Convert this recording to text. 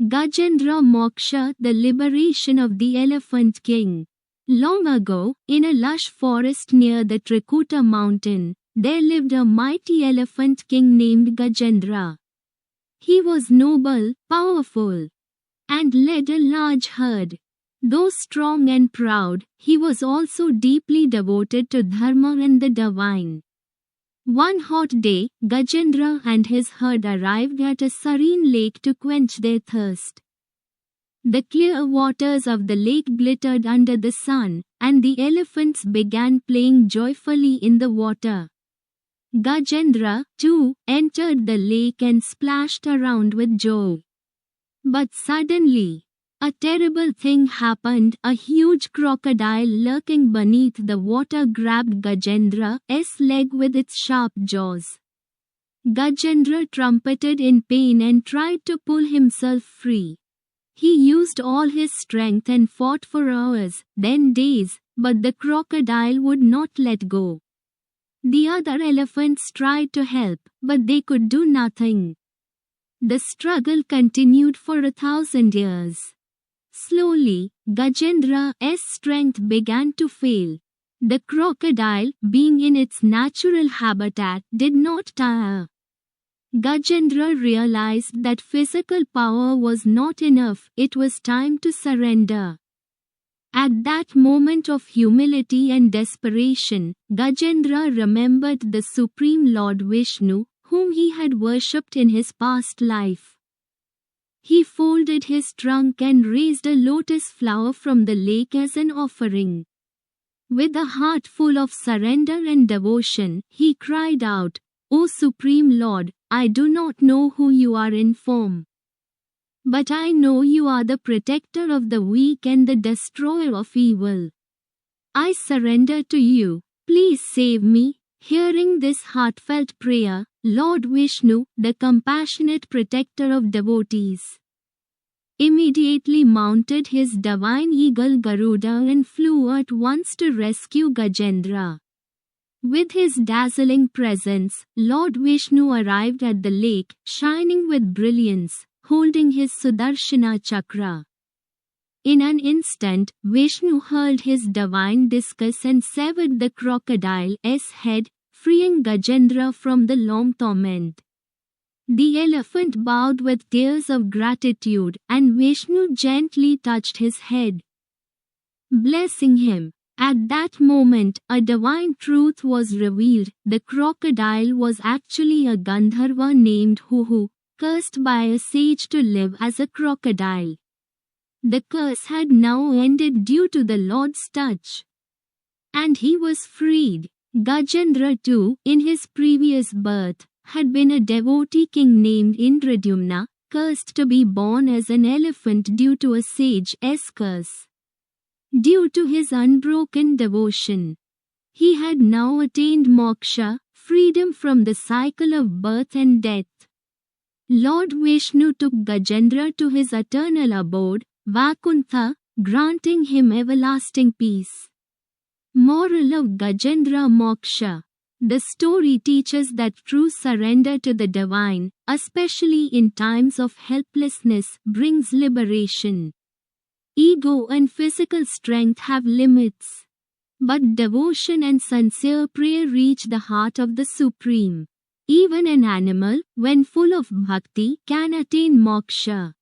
Gajendra Moksha, the liberation of the Elephant King. Long ago, in a lush forest near the Trikuta mountain, there lived a mighty elephant king named Gajendra. He was noble, powerful, and led a large herd. Though strong and proud, he was also deeply devoted to Dharma and the divine. One hot day, Gajendra and his herd arrived at a serene lake to quench their thirst. The clear waters of the lake glittered under the sun, and the elephants began playing joyfully in the water. Gajendra, too, entered the lake and splashed around with joy. But suddenly, a terrible thing happened. A huge crocodile lurking beneath the water grabbed Gajendra's leg with its sharp jaws. Gajendra trumpeted in pain and tried to pull himself free. He used all his strength and fought for hours, then days, but the crocodile would not let go. The other elephants tried to help, but they could do nothing. The struggle continued for 1,000 years. Slowly, Gajendra's strength began to fail. The crocodile, being in its natural habitat, did not tire. Gajendra realized that physical power was not enough. It was time to surrender. At that moment of humility and desperation, Gajendra remembered the Supreme Lord Vishnu, whom he had worshipped in his past life. He folded his trunk and raised a lotus flower from the lake as an offering. With a heart full of surrender and devotion, he cried out, "O Supreme Lord, I do not know who you are in form. But I know you are the protector of the weak and the destroyer of evil. I surrender to you. Please save me." Hearing this heartfelt prayer, Lord Vishnu, the compassionate protector of devotees, immediately mounted his divine eagle Garuda and flew at once to rescue Gajendra. With his dazzling presence, Lord Vishnu arrived at the lake, shining with brilliance, holding his Sudarshana Chakra. In an instant, Vishnu hurled his divine discus and severed the crocodile's head, freeing Gajendra from the long torment. The elephant bowed with tears of gratitude, and Vishnu gently touched his head, blessing him. At that moment, a divine truth was revealed. The crocodile was actually a Gandharva named Huhu, cursed by a sage to live as a crocodile. The curse had now ended due to the Lord's touch, and he was freed. Gajendra too, in his previous birth, had been a devotee king named Indradyumna, cursed to be born as an elephant due to a sage's curse. Due to his unbroken devotion, he had now attained moksha, freedom from the cycle of birth and death. Lord Vishnu took Gajendra to his eternal abode, Vakuntha, granting him everlasting peace. Moral of Gajendra Moksha. The story teaches that true surrender to the divine, especially in times of helplessness, brings liberation. Ego and physical strength have limits, but devotion and sincere prayer reach the heart of the Supreme. Even an animal, when full of bhakti, can attain moksha.